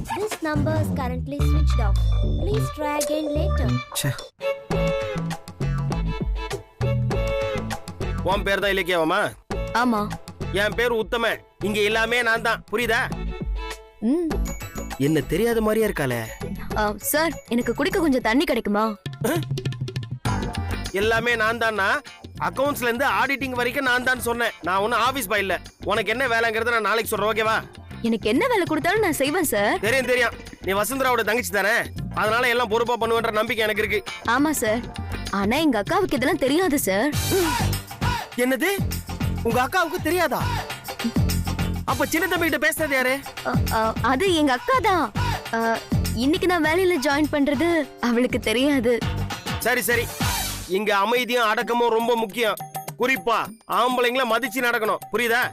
This number is currently switched off. Please try again later. உன் பேர் தான் இலக்கியாவாமா? ஆமா. என் பேர் உத்தம. இங்க எல்லாமே நான் தான். புரியுதா? என்ன தெரியாத மாதிரியா இருக்காளே. சார், எனக்கு குடிக்க கொஞ்சம் தண்ணி கிடைக்குமா? எல்லாமே நான் தான்னா அக்கவுண்ட்ஸ்ல இருந்து ஆடிட்டிங் வரைக்கும் நான் தான் சொன்னேன். நான் ஒன்னும் ஆபீஸ் பாய் இல்ல. உனக்கு என்ன வேலைங்கறத நான் நாளைக்கு சொல்றேன். ஓகேவா? எனக்கு என்ன வேலை கொடுத்தாலும் நான் செய்வேன் சார். தெரியும். நீ வசுந்தராவோட தங்கச்சி தானே, அதனால எல்லாம் பொறுப்பா பண்ணுவேன்ற நம்பிக்கை எனக்கு இருக்கு. ஆமா சார். ஆனா எங்க அக்காவுக்கு இதெல்லாம் தெரியாது சார். என்னது? உங்க அக்காவுக்கு தெரியாதா? அப்ப சின்ன தம்பி கிட்ட பேசுறது யாரு? அது எங்க அக்கா தான். இன்னைக்கு நான் வேலையில ஜாயின் பண்றது அவளுக்கு தெரியாது. சரி. இங்க அமைதியும் அடக்கமும் ரொம்ப முக்கியம். குறிப்பா ஆம்பளைங்களை மதிச்சு நடக்கணும். புரியுதா?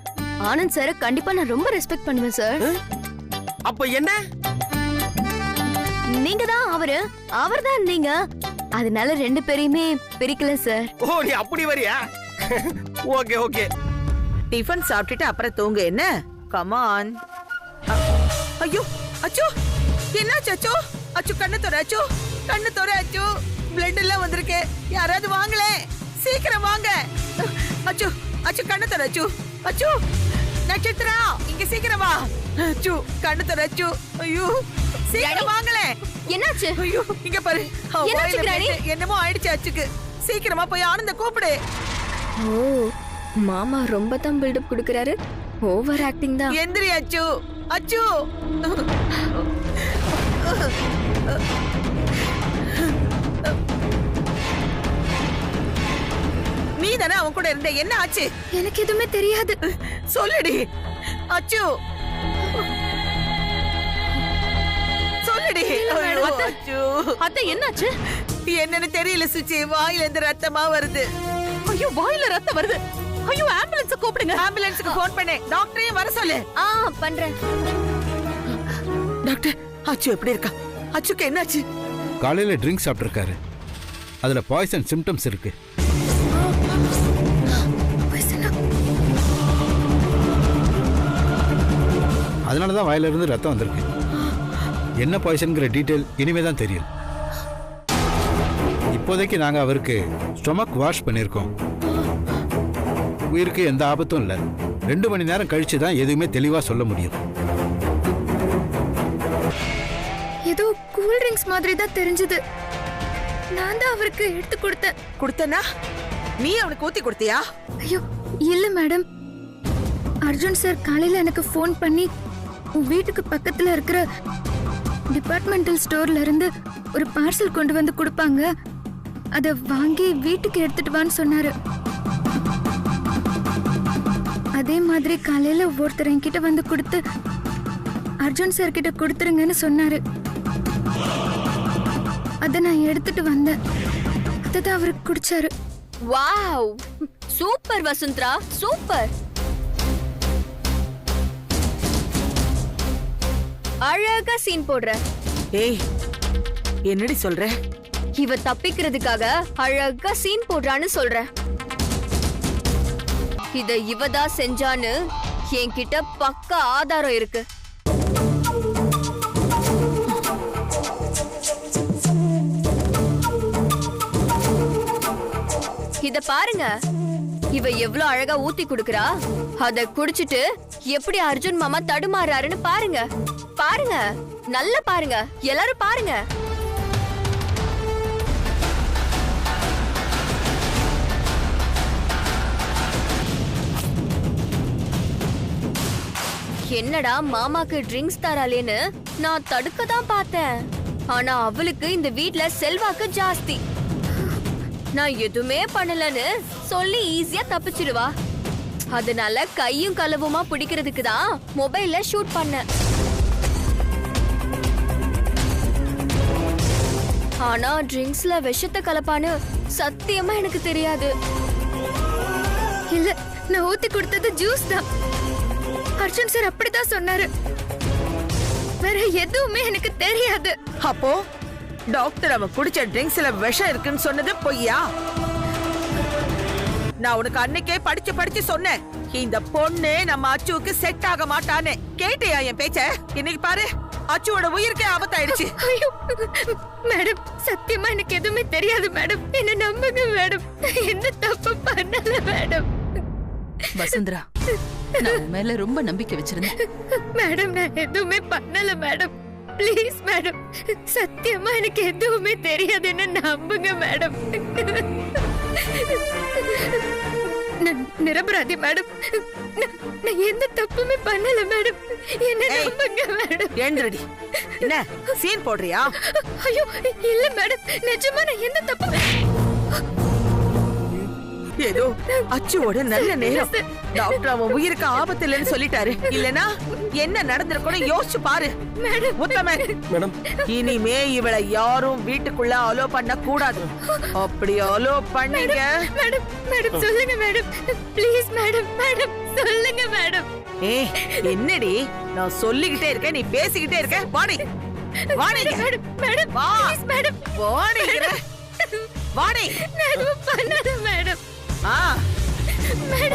ஆனந்த் சார் கண்டிப்பா நான் ரொம்ப ரெஸ்பெக்ட் பண்ணுவேன் சார். அப்ப என்ன? நீங்க தான் அவர் தான் நீங்க. அதனால ரெண்டு பேரையுமே பிரிக்கல சார். ஓ, நீ அப்படி வரியா? ஓகே. டிஃபன் சாப்பிட்டுட்டு அப்புறம் தூங்க என்ன? Come on. ஐயோ, அச்சோ, என்னாச்சு அச்சோ? அச்சோ, கண்ணு தோற அச்சோ. பிளட் எல்லாம் வந்திருக்கு. யாராவது வாங்களே, சீக்கிரம் வாங்க. அச்சோ, கண்ணு தோற அச்சோ. நட்சத்திரா, இங்க சீக்கிரம் வா. அச்சோ, கண்ணு தோற அச்சோ. ஐயோ, சீக்கிரம் வாங்களே. என்னாச்சு? ஐயோ, இங்க பாரு. என்னமோ ஆயிடுச்சு அச்சுக்கு. சீக்கிரமா போய் ஆனந்த கூப்பிடு. ஓ, மாமா ரொம்ப தான் பில்டப் கொடுக்கறாரு. ஓவர் ஆக்டிங் தான். எந்திரி அச்சு. நீ தானே அவன் கூட இருந்த, என்ன ஆச்சு? எனக்கு எதுவுமே தெரியாது. சொல்லுடி அச்சு, சொல்லுடி. அத்தை என்னாச்சு? என்னன்னு தெரியல சுச்சி. வாயில இருந்து ரத்தமா வருது. ஐயோ, வாயில ரத்தம் வருது. ஐயோ, ஆம்புலன்ஸ் கூப்பிடுங்க. ஆம்புலன்ஸ்க்கு ஃபோன் பண்ணு. டாக்டரையும் வர சொல்லு. பண்றேன். டாக்டர், அச்சு எப்படி இருக்கா? அச்சுக்கு என்னாச்சு? காலையில ட்ரிங்க் சாப்பிட்டிருக்காரு. அதுல பாய்சன் சிம்டம்ஸ் இருக்கு. அதனாலதான் வாயில இருந்து ரத்தம் வந்திருக்கு. என்ன பாய்சன்ங்கிற டீடைல் இனிமே தான் தெரியும். இப்போதைக்கு நாங்க அவருக்கு ஸ்டொமக் வாஷ் பண்ணிருக்கோம். உயிருக்கு எந்த ஆபத்தும் இல்லை. 2 மணி நேரம் கழிச்சு தான் எதுவுமே தெளிவா சொல்ல முடியும். ஏதோ கூல் ட்ரிங்க்ஸ் மாதிரி தான் தெரிஞ்சது. நான் தான் அவருக்கு எடுத்து கொடுத்தனா? நீ அவனுக்கு ஊத்தி கொடுத்தியா? ஐயோ இல்ல மேடம். அர்ஜுன் சார் காலையில எனக்கு ஃபோன் பண்ணி வீட்டுக்கு பக்கத்துல இருக்கிற டிபார்ட்மெண்டல் ஸ்டோர்ல இருந்து ஒரு பார்சல் கொண்டு வந்து கொடுப்பாங்க, அத வாங்கி வீட்டுக்கு எடுத்துட்டு வான்னு சொன்னாரு. அதே மாதிரி காலையில ஒருத்தர் என்கிட்ட வந்து கொடுத்து அர்ஜுன் சார் கிட்ட கொடுத்துருங்கன்னு சொன்னாரு. அத நான் எடுத்துட்டு வந்தேன். அததான் அவரு குடிச்சாரு. Wow, super Vasundhara, super. அழகா சீன் போடுற. ஏய், என்னடி சொல்ற? இவ தப்பிக்கிறதுக்காக அழகா சீன் போடுறான்னு சொல்ற. இத இவதான் செஞ்சான்னு என்கிட்ட பக்கா ஆதாரம் இருக்கு. இத பாருங்க, இவ எவ்வளவு அழகா ஊத்தி குடுக்கறா. அத குடிச்சிட்டு எப்படி அர்ஜுன் மாமா தடுமாறாருன்னு பாருங்க. பாருங்க, நல்லா பாருங்க, எல்லாரும் பாருங்க. என்னடா மாமாக்கு ட்ரிங்க்ஸ் தராலேன்னு நான் தடுக்க தான் பார்த்தேன். ஆனா அவளுக்கு இந்த வீட்ல செல்வாக்கு ஜாஸ்தி. நான் எதுவுமே பண்ணலன்னு சொல்லி ஈஸியா தப்பிச்சிடுவா. அதனால கையும் களவுமா பிடிக்கிறதுக்கு தான் மொபைல்ல ஷூட் பண்ணேன். ஆனா ட்ரிங்க்ஸ்ல விஷத்தை கலப்பான்னு சத்தியமா எனக்கு தெரியாது. இல்ல, நான் ஊத்தி கொடுத்தது ஜூஸ் தான். அர்ஜுன் சார் அப்படிதான் சொன்னாரு. வேற எதுவுமே எனக்கு தெரியாது. அப்போ டாக்டர் அவன் குடிச்ச ட்ரிங்க்ஸ்ல விஷம் இருக்குன்னு சொன்னது பொய்யா? நான் உனக்கு அன்னைக்கே படிச்சு சொன்னேன், இந்த பொண்ணு நம்ம அச்சுவுக்கு செட் ஆக மாட்டான்னு. கேட்டியா என் பேச்ச? இன்னைக்கு பாரு, அச்சுவோட உயிருக்கே ஆபத்தாயிடுச்சு. ஐயோ மேடம், சத்தியமா எனக்கு எதுவுமே தெரியாது மேடம். என்ன நம்புங்க மேடம், எந்த தப்பு பண்ணல மேடம். வசுந்தரா, நான் உன் மேல ரொம்ப நம்பிக்கை வச்சிருந்தேன். மேடம் நான் எதுவுமே பண்ணல மேடம். ப்ளீஸ் மேடம், சத்தியமா எனக்கு எதுவுமே தெரியாது, என்ன நம்புங்க மேடம். நான் நிரபராதி மேடம். நான் எந்த தப்புமே பண்ணல மேடம், என்ன நம்புங்க மேடம். ஏன்றடி என்ன சீன் போடுறியா? ஐயோ இல்ல மேடம், நிஜமா நான் எந்த தப்பு. ஏதோ அச்சுவோட நல்ல நேரம். டாக்டர் அவன் உயிருக்கு ஆபத்து இல்லைன்னு சொல்லிட்டாரு. இல்லனா என்ன நடந்திருக்கும் யோசிச்சு பாரு. உத்தமன், மேடம் இனிமே இவளை யாரும் வீட்டுக்குள்ள அலோ பண்ண கூடாது. அப்படி அலோ பண்ணீங்க மேடம் மேடம் சொல்லுங்க மேடம், ப்ளீஸ் மேடம். மேடம் சொல்லுங்க மேடம். என்னடி நான் சொல்லிக்கிட்டே இருக்கேன், நீ பேசிக்கிட்டே இருக்க. வாடி வாடி மேடம் மேடம் வா மேடம் வாடி வாடி. நான் எதுவும் பண்ணல மேடம்.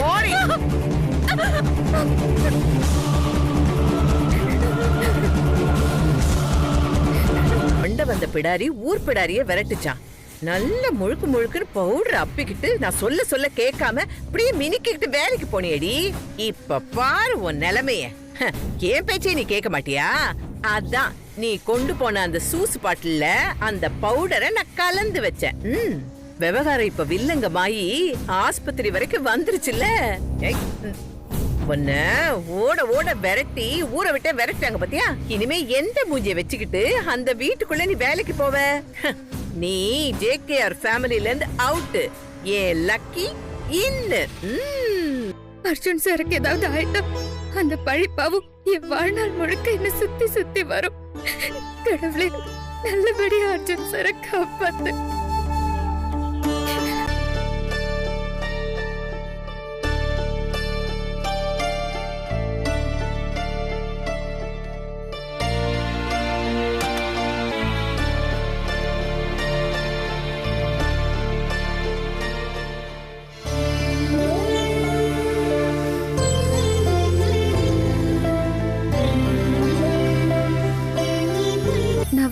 வாடி. மண்ட வந்த பிடாரி ஊர் பிடாரிய விரட்டுச்சான். நல்ல முழுக்கு முழுக்குன்னு பவுடர் அப்பிக்கிட்டு நான் சொல்ல சொல்ல கேட்காம அப்படியே மினிக்கிட்டு வேலைக்கு போனியடி. இப்ப பாரு உன் நிலைமைய. ஏன் பேச்சே நீ கேட்க மாட்டியா? அதான் நீ கொண்டு போன அந்த சூசு பாட்டில்ல அந்த பவுடரை நான் கலந்து வச்சேன். விவகாரம் இப்ப வில்லங்கமாயி ஆஸ்பத்திரி வரைக்கும் வந்துருச்சுல்ல. உன்ன ஓட ஓட விரட்டி ஊற விட்ட விரட்டாங்க பாத்தியா? இனிமே எந்த மூஞ்சிய வச்சுக்கிட்டு அந்த வீட்டுக்குள்ள நீ வேலைக்கு போவ? நீ ஜேகேஆர் ஃபேமிலில இருந்து அவுட். ஏன் லக்கி இல்ல. அர்ஜுன் சாருக்கு ஏதாவது ஆயிட்டா அந்த பழிப்பாவும் என் வாழ்நாள் முழுக்க என்ன சுத்தி சுத்தி வரும். கடவுளே, நல்லபடியா அர்ஜுன் சாரை காப்பாத்து.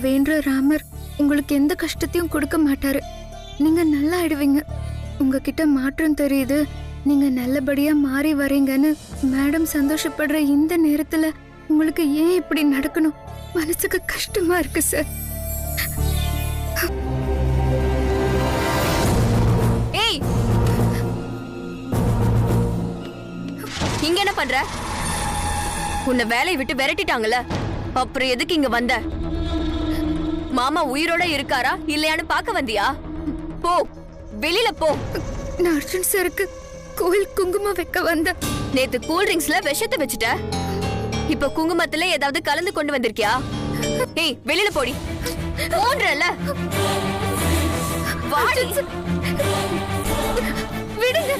வேண்ட ராமர் உங்களுக்கு எந்த கஷ்டத்தையும் கொடுக்க மாட்டாரு. நீங்க நல்லா ஆயிடுவீங்க. உங்ககிட்ட மாற்றம் தெரியுது, நீங்க நல்லபடியா மாறி வரீங்கன்னு மேடம் சந்தோஷப்படுற இந்த நேரத்துல உங்களுக்கு ஏன் இப்படி நடக்கணும்? மனசுக்கு கஷ்டமா இருக்கு சார். ஏய், இங்க என்ன பண்ற? உன்னை வேலையை விட்டு விரட்டிட்டாங்கல்ல, அப்புறம் எதுக்கு இங்க வந்த? மாமா உயிரோட இருக்காரா இல்லையான்னு பாக்க வந்தியா? போ, வெளியில போ. நான் அர்ஜுன் சாருக்கு கோயில் குங்குமம் வைக்க வந்த. நேத்து கூல் ட்ரிங்க்ஸ்ல விஷத்தை வச்சுட்ட, இப்ப குங்குமத்துல ஏதாவது கலந்து கொண்டு வந்திருக்கியா? ஏய், வெளியில போடி. போன்றல வாடி. விடுங்க.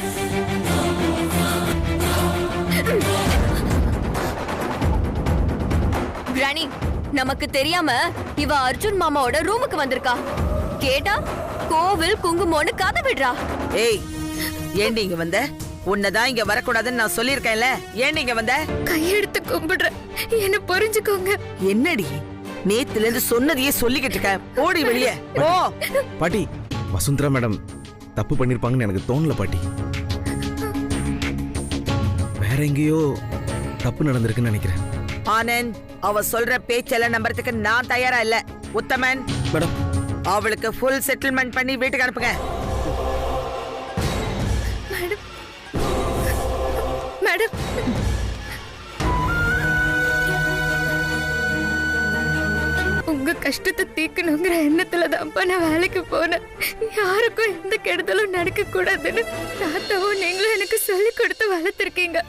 கிரானி, நமக்கு தெரியாம இவ அர்ஜுன் மாமாவோட ரூமுக்கு வந்திருக்கா. கேட்டா கோவில் குங்குமோன்னு கதை விடுறா. ஏய், ஏண்டி இங்க வந்த? உன்னதான் இங்க வரக்கூடாதுன்னு நான் சொல்லிருக்கேன்ல. ஏண்டி இங்க வந்த? கையெடுத்து கும்பிடுறேன், என்ன புரிஞ்சுக்கோங்க. என்னடி நேத்துல இருந்து சொன்னதையே சொல்லிக்கிட்டு இருக்க? ஓடி வெளியே ஓ. பாட்டி, வசுந்தரா மேடம் தப்பு பண்ணிருப்பாங்கன்னு எனக்கு தோணல பாட்டி. வேற எங்கேயோ தப்பு நடந்திருக்குன்னு நினைக்கிறேன். ஆனந்த், அவ சொல்ற பேச்செல்லாம் நம்புறதுக்கு நான் தயாரா இல்ல. உத்தமன் மேடம், அவளுக்கு ஃபுல் செட்டில்மெண்ட் பண்ணி வீட்டுக்கு அனுப்புங்க. மேடம் மேடம், உங்க கஷ்டத்தை தீர்க்கணுங்கிற எண்ணத்துல தான்ப்பா நான் வேலைக்கு போனேன். யாருக்கும் எந்த கெடுதலும் நடக்க கூடாதுன்னு தாத்தாவும் நீங்களும் எனக்கு சொல்லி கொடுத்து வளர்த்துருக்கீங்க.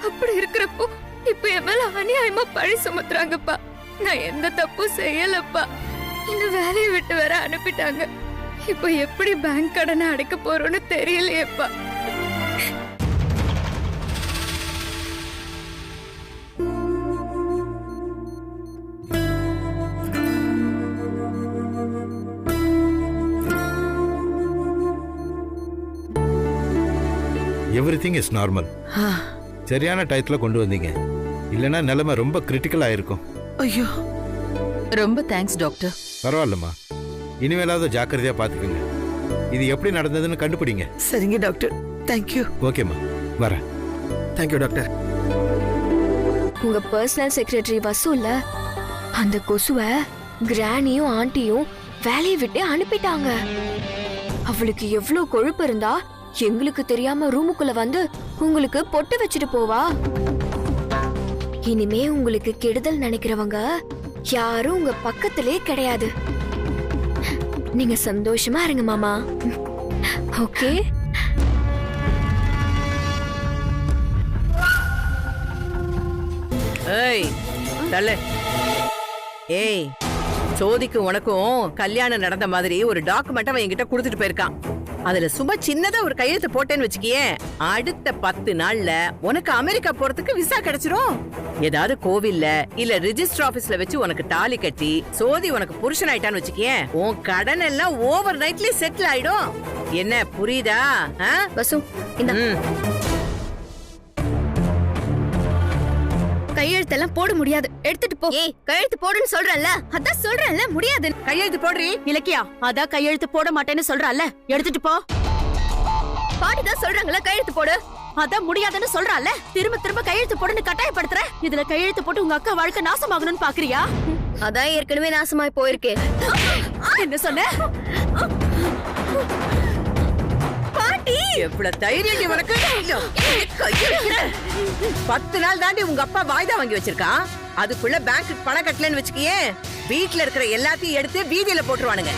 அப்படி இருக்கிறப்போ இப்ப என் மேல அநியாயமா பழி சுமத்துறாங்கப்பா. நான் எந்த தப்பும் செய்யலப்பா. இந்த வேலையை விட்டு வேற அனுப்பிட்டாங்க. இப்ப எப்படி பேங்க் கடனை அடைக்க போறோம்னு தெரியலையேப்பா. Everything is normal. சரியான டயத்துல கொண்டு வந்தீங்க, இல்லைன்னா நிலைமை ரொம்ப கிரிட்டிக்கல் ஆயிருக்கும். ஐயோ, ரொம்ப தேங்க்ஸ் டாக்டர். பரவாயில்லம்மா, இனிமேலாவது ஜாக்கிரதையா பாத்துக்கோங்க. இது எப்படி நடந்ததுன்னு கண்டுபிடிங்க. சரிங்க டாக்டர், தேங்க்யூ. ஓகேம்மா, வரேன். Thank you doctor. உங்க பர்சனல் செக்ரட்டரி வசூல்ல அந்த கொசுவை கிரானியும் ஆண்டியும் வேலையை விட்டு அனுப்பிட்டாங்க. அவளுக்கு எவ்வளவு கொழுப்பு இருந்தா எங்களுக்கு தெரியாம ரூமுக்குள்ள வந்து உங்களுக்கு பொட்டு வச்சுட்டு போவா. இனிமே உங்களுக்கு கெடுதல் நினைக்கிறவங்க யாரும் உங்க பக்கத்திலே கிடையாது. நீங்க சந்தோஷமா இருங்க மாமா. ஓகே? ஏய் தள்ளு. ஏய், சோதிக்கு உனக்கும் கல்யாணம் நடந்த மாதிரி ஒரு டாக்குமெண்ட் அவன் என்கிட்ட கொடுத்துட்டு போயிருக்கான். அதுல சும்மா சின்னதா ஒரு கையெழுத்து போட்டேன்னு வச்சுக்கியே, அடுத்த 10 நாள்ல உனக்கு அமெரிக்கா போறதுக்கு விசா கிடைச்சிரும். ஏதாவது கோவில்ல இல்ல ரிஜிஸ்டர் ஆபீஸ்ல வச்சு உனக்கு தாலி கட்டி சோதி உனக்கு புருஷன் ஆயிட்டான்னு வச்சுக்கியே, உன் கடன் எல்லாம் ஓவர் நைட்லயே செட்டில் ஆயிடும். என்ன புரியுதா? வசு, இந்த கையெழுத்தெல்லாம் போட முடியாது, எடுத்துட்டு போ. ஏய், கையெழுத்து போடுன்னு சொல்றல்ல, அதான் சொல்றேன்ல, முடியாது. கையெழுத்து போடுறீ இலக்கியா, அதான் கையெழுத்து போட மாட்டேன்னு சொல்றால, எடுத்துட்டு போ. பாட்டி தான் சொல்றாங்களா கையெழுத்து போடு. அதான் முடியாதுன்னு சொல்றால, திரும்ப திரும்ப கையெழுத்து போடுன்னு கட்டாயப்படுத்துற. இதுல கையெழுத்து போட்டு உங்க அக்கா வாழ்க்கை நாசமாகணும்னு பாக்குறியா? அதான் ஏற்கனவே நாசமாய் போயிருக்கே. என்ன சொன்ன? எவ்வளவு தைரியம் உனக்கு? 10 நாள் தாண்டி உங்க அப்பா வாய்தா வாங்கி வச்சிருக்கான். அதுக்குள்ள பேங்க்குக்கு பணம் கட்டலன்னு வச்சுக்கியே, வீட்டுல இருக்கிற எல்லாத்தையும் எடுத்து வீதியில போட்டுருவானுங்க.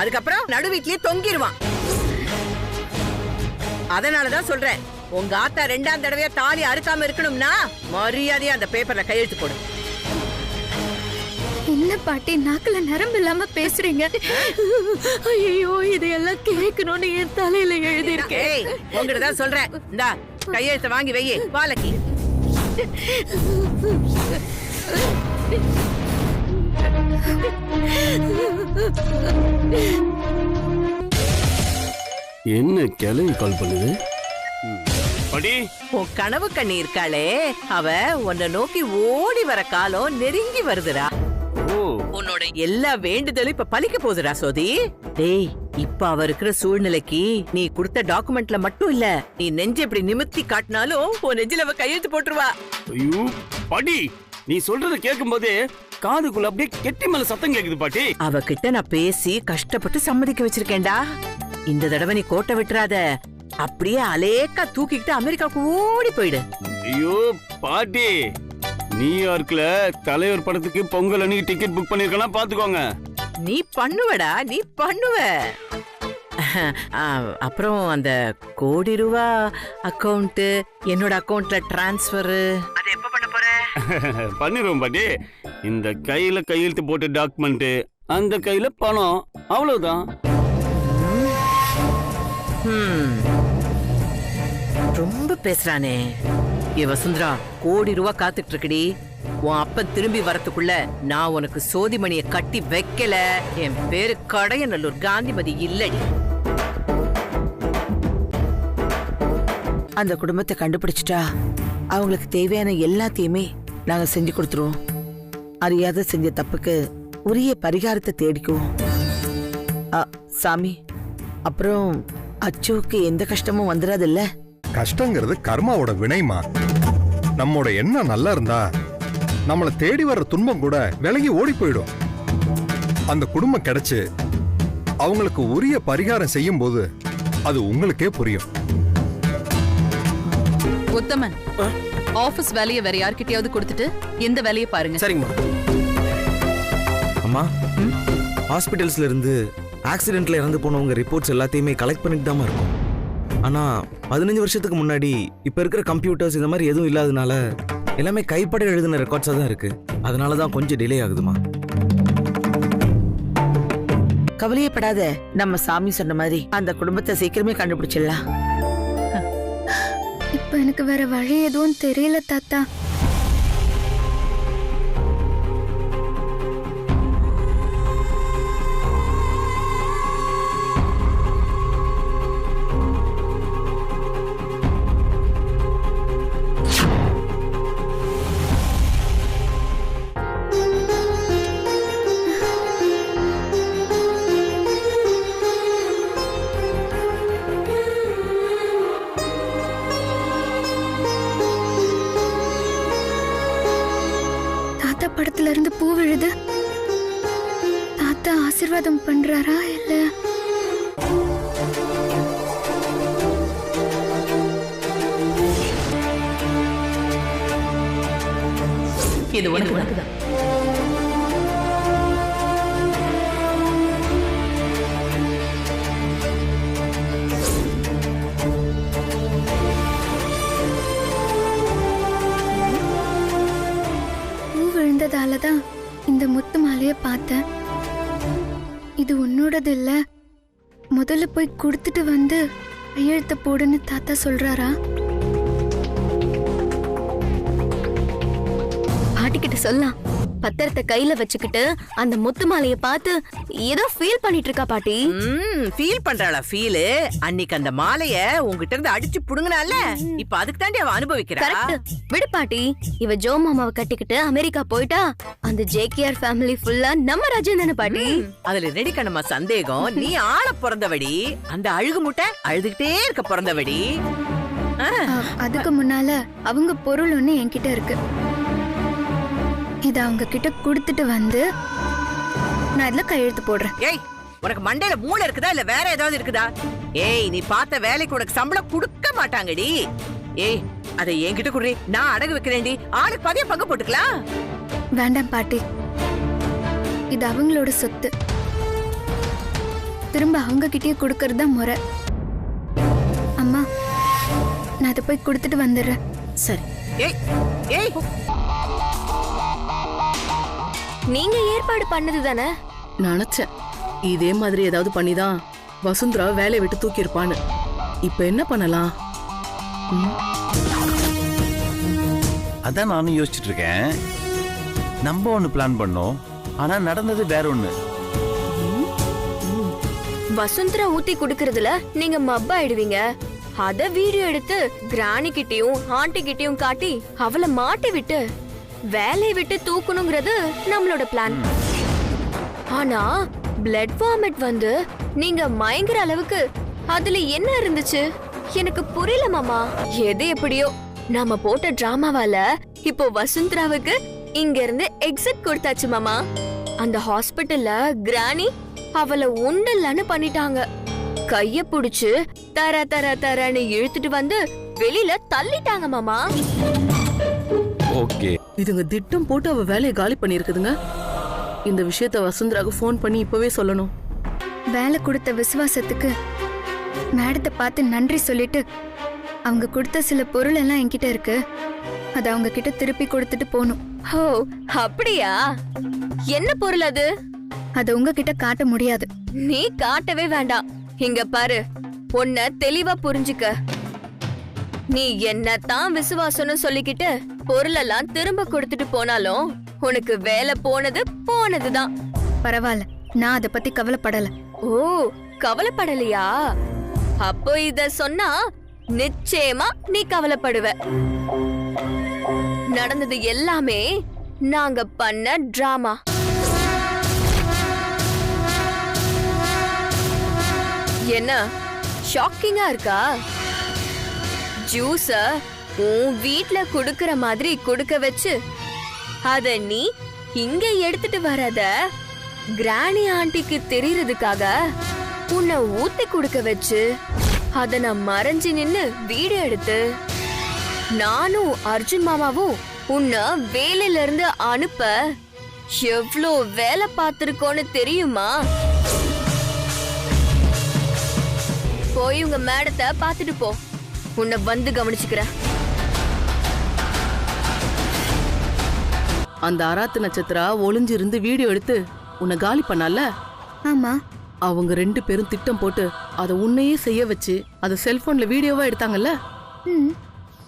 அதுக்கப்புறம் நடு வீட்லயே தொங்கிருவான். அதனாலதான் சொல்றேன், உங்க ஆத்தா 2ஆம் தடவையா தாலி அறுக்காம இருக்கணும்னா மரியாதையா அந்த பேப்பர்ல கையெழுத்து போடு. என்ன பாட்டி, நாக்குல நரம்பு இல்லாம பேசுறீங்க? ஐயோ, இதையெல்லாம் கேட்கணும்னு என் தலையில எழுதிருக்கேன். உங்ககிட்ட தான் சொல்றேன், இந்தா கையெழுத்த வாங்கி வையே பாலக்கி. என்ன கிளம்பி கால் பண்ணுது? உன் கனவு கண்ணி இருக்காளே, அவ உன்னை நோக்கி ஓடி வர காலம் நெருங்கி வருதுடா. உன்னோட எல்லா வேண்டுதலும் இப்ப பலிக்க போகுதுடா சோதி. டேய், இப்ப அவ இருக்கிற சூழ்நிலைக்கு நீ கொடுத்த டாக்குமெண்ட்ல மட்டும் இல்ல, நீ நெஞ்சு எப்படி நிமித்தி காட்டினாலும் உன் நெஞ்சில அவ கையெழுத்து போட்டுருவா. ஐயோ பாட்டி, நீ சொல்றத கேட்கும் போதே காதுக்குள்ள அப்படியே கெட்டி மேல சத்தம் கேக்குது பாட்டி. அவகிட்ட நான் பேசி கஷ்டப்பட்டு சம்மதிக்க வச்சிருக்கேன்டா. இந்த தடவை நீ கோட்டை விட்டுறாத, அப்படியே அலேக்கா தூக்கிக்கிட்டு அமெரிக்காவுக்கு ஓடி போயிடு. ஐயோ பாட்டி, நியூயார்க்ல தலைவர் படத்துக்கு பொங்கல் அன்னைக்கு டிக்கெட் புக் பண்ணிருக்கா பாத்துக்கோங்க. நீ பண்ணுவடா, நீ பண்ணுவ. அப்புறம் அந்த ₹1 கோடி அக்கவுண்ட் என்னோட அக்கவுண்ட்ல டிரான்ஸ்ஃபர், அது எப்ப பண்ண போற? பண்ணிடுவோம் பாட்டி. இந்த கையில கையெழுத்து போட்ட டாக்குமெண்ட், அந்த கையில பணம், அவ்வளவுதான். ரொம்ப பேசுறானே. ஏ வசுந்தரா, ₹1 கோடி காத்துட்டு இருக்குடி. உன் அப்பன் திரும்பி வரத்துக்குள்ள நான் உனக்கு சோதிமணிய கட்டி வைக்கல, என் பேரு கடையநல்லூர் காந்திமதி இல்லடி. அந்த குடும்பத்தை கண்டுபிடிச்சிட்டா அவங்களுக்கு தேவையான எல்லாத்தையுமே நாங்க செஞ்சு கொடுத்துருவோம். அறியாத செஞ்ச தப்புக்கு உரிய பரிகாரத்தை தேடிக்குவோம். சாமி, அப்புறம் அச்சுவுக்கு எந்த கஷ்டமும் வந்துடாதுல்ல? கஷ்டங்கிறது கர்மாவோட வினைமா. நம்மோட எண்ணம் நல்லா இருந்தா நம்மளை தேடி வர்ற துன்பம் கூட விலகி ஓடி போயிடும். அந்த குடும்பம் கிடைச்சு அவங்களுக்கு உரிய பரிகாரம் செய்யும் போது அது உங்களுக்கே புரியும். உத்தமன், ஆபீஸ் வேலையை வேற யார்கிட்டயாவது கொடுத்துட்டு இந்த வேலையை பாருங்க. சரிங்கம்மா. அம்மா, ஹாஸ்பிட்டல்ஸ்ல இருந்து ஆக்சிடென்ட்ல இறந்து போனவங்க ரிப்போர்ட்ஸ் எல்லாத்தையுமே கலெக்ட் பண்ணிட்டு தான் இருக்கும். ஆனா 15 வருஷத்துக்கு முன்னாடி இப்ப இருக்கிற கம்ப்யூட்டர்ஸ் இந்த மாதிரி எதுவும் இல்லாதனால எல்லாமே கைப்பட எழுதின ரெக்கார்ட்ஸா தான் இருக்கு. அதனாலதான் கொஞ்சம் டிலே ஆகுதுமா. கவலையப்படாத, நம்ம சாமி சொன்ன மாதிரி அந்த குடும்பத்தை சீக்கிரமே கண்டுபிடிச்சிடலாம். இப்ப எனக்கு வேற வழி எதுவும் தெரியல தாத்தா. தாத்தா படத்துல இருந்து பூ விழுது. தாத்தா ஆசீர்வாதம் பண்றாரா இல்ல? இது உனக்கு தான். பூ விழுந்ததாலதான் இந்த முத்து மாலைய பார்த்தேன். இது உன்னோடது இல்ல, முதல்ல போய் கொடுத்துட்டு வந்து கையெழுத்த போடுன்னு தாத்தா சொல்றாரா? பாட்டிக்கிட்ட சொல்லலாம். பத்திரத்தை கையில வச்சுக்கிட்டு அந்த முத்து மாலைய பார்த்து ஏதோ ஃபீல் பண்ணிட்டு இருக்கா பாட்டி. ஃபீல் பண்றாளா? ஃபீல் அன்னைக்கு அந்த மாலைய உங்ககிட்ட இருந்து அடிச்சு புடுங்கனால, இப்ப அதுக்கு தாண்டி அவ அனுபவிக்கிறா. கரெக்ட். விடு பாட்டி. இவ ஜோ மாமாவை கட்டிக்கிட்டு அமெரிக்கா போயிட்டா அந்த ஜேகேஆர் ஃபேமிலி ஃபுல்லா நம்ம ராஜ்யம் தானே பாட்டி. அதுல ரெடி கண்ணமா சந்தேகம். நீ ஆள பிறந்தவடி, அந்த அழுகு முட்டை அழுதுகிட்டே இருக்க பிறந்தவடி. அதுக்கு முன்னால அவங்க பொருள் ஒண்ணு என்கிட்ட இருக்கு. இத அவங்க கிட்ட கொடுத்துட்டு வந்து நான் இதுல கையெழுத்து போடுறேன். ஏய், உனக்கு மண்டையில மூளை இருக்குதா இல்ல வேற ஏதாவது இருக்குதா? ஏய், நீ பார்த்த வேலைக்கு உனக்கு சம்பளம் கொடுக்க மாட்டாங்கடி. ஏய், அதை என்கிட்ட குடுறி, நான் அடகு வைக்கிறேன்டி. ஆளுக்கு பாதியா பங்கு போட்டுக்கலாம். வேண்டாம் பாட்டி, இது அவங்களோட சொத்து. திரும்ப அவங்க கிட்டயே கொடுக்கறது தான் முறை. அம்மா, நான் அதை போய் கொடுத்துட்டு வந்துடுறேன். சரி. ஏய் ஏய், நீங்க ஏற்பாடு பண்ணது தானே? நினைச்சேன் இதே மாதிரி ஏதாவது பண்ணிதான் வசுந்தரா வேலையை விட்டு தூக்கி இருப்பான்னு. இப்ப என்ன பண்ணலாம்? அதான் நானும் யோசிச்சுட்டு இருக்கேன். நம்ம ஒண்ணு பிளான் பண்ணோம், ஆனா நடந்தது வேற ஒண்ணு. வசுந்தரா ஊத்தி குடுக்கறதுல நீங்க மப்பாயிடுவீங்க. அத வீடியோ எடுத்து கிராணி கிட்டயும் ஆண்டி கிட்டயும் காட்டி அவளை மாட்டி விட்டு வேலையை விட்டு தூக்கணுங்கிறது நம்மளோட பிளான். ஆனா பிளட் வாமிட் வந்து நீங்க மயங்குற அளவுக்கு அதுல என்ன இருந்துச்சு எனக்கு புரியல மாமா. எது எப்படியோ நாம போட்ட டிராமாவால இப்போ வசுந்தராவுக்கு இங்க இருந்து எக்ஸிட் கொடுத்தாச்சு மாமா. அந்த ஹாஸ்பிட்டல்ல கிராணி அவளை உண்டல்லன்னு பண்ணிட்டாங்க. கைய புடிச்சு தர தர தரன்னு இழுத்துட்டு வந்து வெளியில தள்ளிட்டாங்க மாமா. ஓகே, இதுங்க திட்டம் போட்டு அவ வேலையை காலி பண்ணிருக்குதுங்க. இந்த விஷயத்த வசுந்தராக்கு ஃபோன் பண்ணி இப்பவே சொல்லணும். வேலை கொடுத்த விசுவாசத்துக்கு மேடத்தை பார்த்து நன்றி சொல்லிட்டு அவங்க கொடுத்த சில பொருள் எல்லாம் என்கிட்ட இருக்கு. அதை அவங்க கிட்ட திருப்பி கொடுத்துட்டு போகணும். ஓ, அப்படியா? என்ன பொருள் அது? அதை உங்ககிட்ட காட்ட முடியாது. நீ காட்டவே வேண்டாம். இங்க பாரு, உன்னை தெளிவா புரிஞ்சுக்க. நீ என்னத்தான் விசுவாசம்னு சொல்லிக்கிட்டு பொருளெல்லாம் திரும்ப கொடுத்துட்டு போனாலும் உனக்கு வேலை போனது போனதுதான். பரவாயில்ல, நான் அதை பத்தி கவலைப்படல. ஓ, கவலைப்படலையா? அப்போ இத சொன்னா நிச்சயமா நீ கவலைப்படுவ. நடந்தது எல்லாமே நாங்க பண்ண டிராமா. என்ன ஷாக்கிங்கா இருக்கா? ஜூஸ உன் வீட்ல குடுக்கற மாதிரி குடுக்க வச்சு அத நீ இங்க எடுத்துட்டு வரத கிராணி ஆண்டிக்கு தெரியறதுக்காக உன்னை ஊத்தி குடுக்க வச்சு அத நான் மறைஞ்சு நின்னு வீடியோ எடுத்து நானும் அர்ஜுன் மாமாவும் உன்னை வேலையில இருந்து அனுப்ப எவ்ளோ வேலை பார்த்திருக்கோன்னு தெரியுமா? போய் உங்க மேடத்தை பாத்துட்டு போ. உன்னை வந்து கவனிச்சுக்கிறேன். அந்த அராத்து நட்சத்திரா ஒளிஞ்சிருந்து வீடியோ எடுத்து உன்னை காலி பண்ணால? ஆமா. அவங்க 2 பேரும் திட்டம் போட்டு அதை உன்னையே செய்ய வச்சு அதை செல்போன்ல வீடியோவா எடுத்தாங்கல்ல?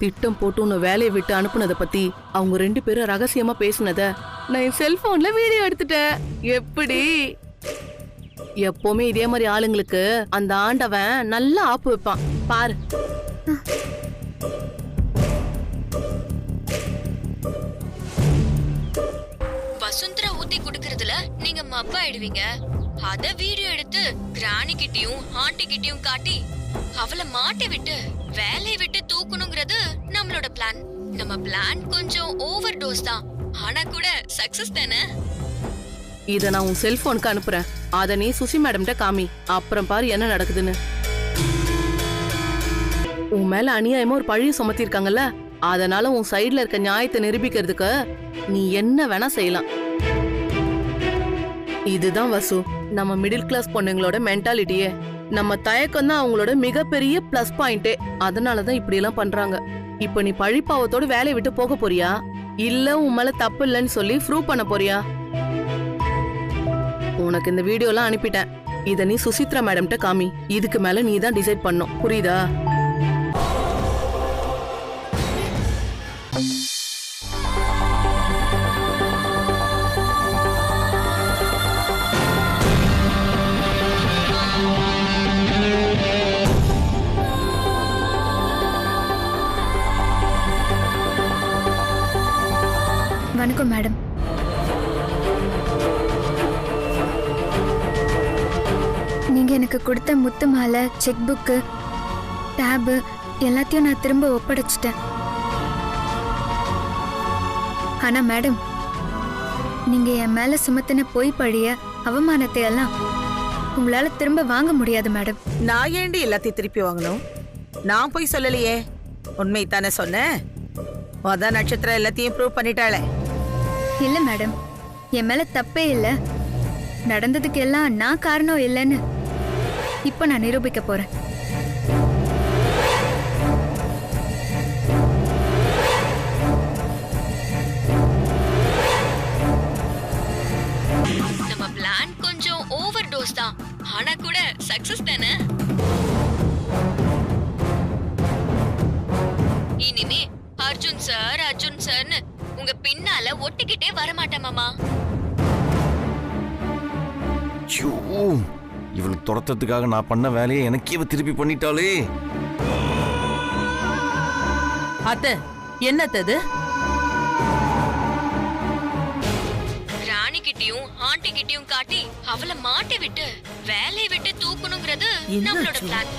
திட்டம் போட்டு உன்னை வேலையை விட்டு அனுப்புனதை பத்தி அவங்க 2 பேரும் ரகசியமா பேசினத நான் என் செல்போன்ல வீடியோ எடுத்துட்டேன். எப்படி? எப்பவுமே இதே மாதிரி ஆளுங்களுக்கு அந்த ஆண்டவன் நல்லா ஆப்பு வைப்பான் பாரு. வசுந்தரா ஊத்தி குடுக்கறதுல நீங்க மப்பாயிடுவீங்க. அத வீடியோ எடுத்து கிராணி கிட்டயும் ஆண்டி கிட்டயும் காட்டி அவளை மாட்டி விட்டு வேலையை விட்டு தூக்கணுங்கிறது நம்மளோட பிளான். நம்ம பிளான் கொஞ்சம் ஓவர் டோஸ் தான். ஆனா கூட சக்சஸ் தானே. இத நான் உன் செல்போனுக்கு அனுப்புறேன். அத நீ சுசி மேடம்கிட்ட காமி. அப்புறம் பாரு என்ன நடக்குதுன்னு. உன் மேல அநியாயமா ஒரு பழிய சுமத்திருக்காங்கல்ல, அதனால உன் சைடுல இருக்க நியாயத்தை நிரூபிக்கிறதுக்கு நீ என்ன வேணா செய்யலாம். இதுதான் வசு, நம்ம மிடில் கிளாஸ் பொண்ணுங்களோட மென்டாலிட்டியே. நம்ம தயக்கம் தான் அவங்களோட மிகப்பெரிய பிளஸ் பாயிண்டே. அதனாலதான் இப்படி எல்லாம் பண்றாங்க. இப்ப நீ பழிப்பாவத்தோட வேலையை விட்டு போக போறியா, இல்ல உன் மேல தப்பு இல்லைன்னு சொல்லி ப்ரூவ் பண்ண போறியா? உனக்கு இந்த வீடியோ எல்லாம் அனுப்பிட்டேன். இத நீ சுசித்ரா மேடம்கிட்ட காமி. இதுக்கு மேல நீ தான் டிசைட் பண்ணும், புரியுதா? வணக்கம் மேடம். நீங்க எனக்கு கொடுத்த முத்து மாலை, செக் புக்கு, டேபு எல்லாத்தையும் நான் திரும்ப ஒப்படைச்சிட்டேன். ஆனா மேடம், நீங்க என் மேல சுமத்தின பொய் பழிய, அவமானத்தை எல்லாம் உங்களால திரும்ப வாங்க முடியாது மேடம். நான் ஏண்டி எல்லாத்தையும் திருப்பி வாங்கணும்? நான் போய் சொல்லலையே, உண்மை தானே சொன்னேன். அதான் நட்சத்திரம் எல்லாத்தையும் ப்ரூவ் பண்ணிட்டாளே. இல்ல மேடம், என் மேல தப்பே இல்ல. நடந்ததுக்கு எல்லாம் நான் காரணம் இல்லைன்னு இப்ப நான் நிரூபிக்க போறேன். நம்ம பிளான் கொஞ்சம் ஓவர் டோஸ் தான், ஆனா கூட சக்சஸ் தானே. இனிமே அர்ஜுன் சார்னு உங்க பின்னால ஒட்டிக்கிட்டே வரமாட்டேன் மாமா. இவளுக்கு துரத்தத்துக்காக நான் பண்ண வேலையை எனக்கே இவ திருப்பி பண்ணிட்டாளே. அத்தை, என்னத்தது? ராணி கிட்டயும் ஆண்டி கிட்டயும் காட்டி அவளை மாட்டி விட்டு வேலையை விட்டு தூக்கணுங்கிறது நம்மளோட பிளான்.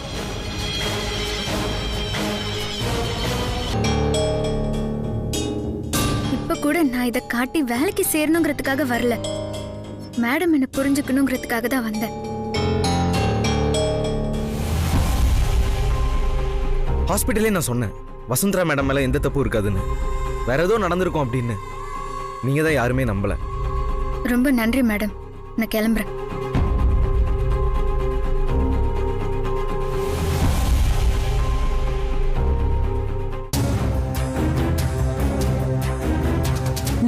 இப்ப கூட நான் இத காட்டி வேலைக்கு சேரணுங்கிறதுக்காக வரல. மேடம் என்ன புரிஞ்சுக்கணுங்கிறதுக்காக தான் வந்தேன். ஹாஸ்பிட்டலே நான் சொன்னேன் வசுந்தரா மேடம் மேல எந்த தப்பு இருக்காதுன்னு. வேற ஏதோ நடந்திருக்கும் அப்படின்னு. நீங்க தான் யாருமே நம்பல. ரொம்ப நன்றி மேடம். நான் கிளம்புறேன்.